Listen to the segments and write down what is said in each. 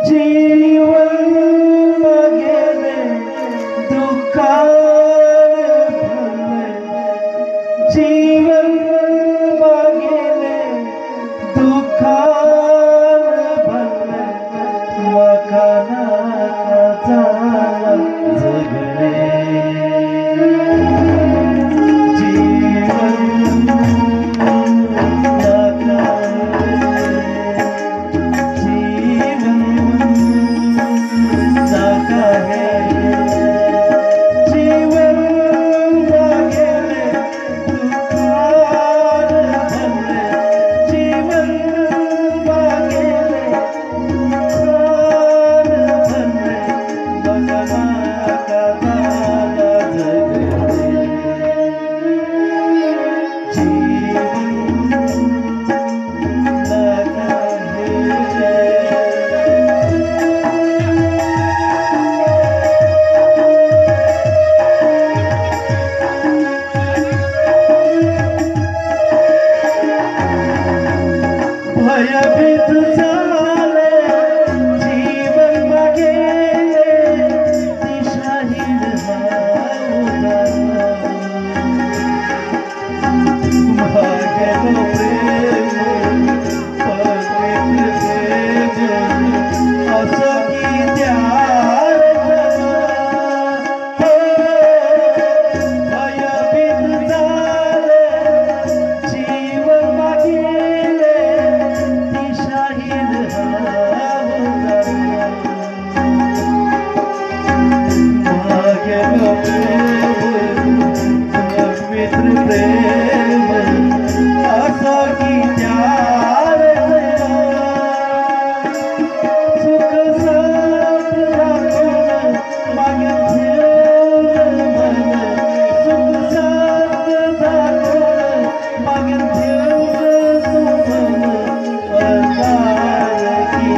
जीवन गेले दुःखात भरले, जीवन गेले दुःखात भरले, मखानाचा जगले भयभीत झाले जीवन गेले दिशाहीन भाग्यलो प्रेम असं की भयभीत झाले जीवन गेले मित्र प्रेम असं की सुख साथ दाखवून मागे ठेवलं मन, सुख साथ दाखवून मागे ठेवलं तू मन, असार की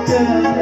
Yeah.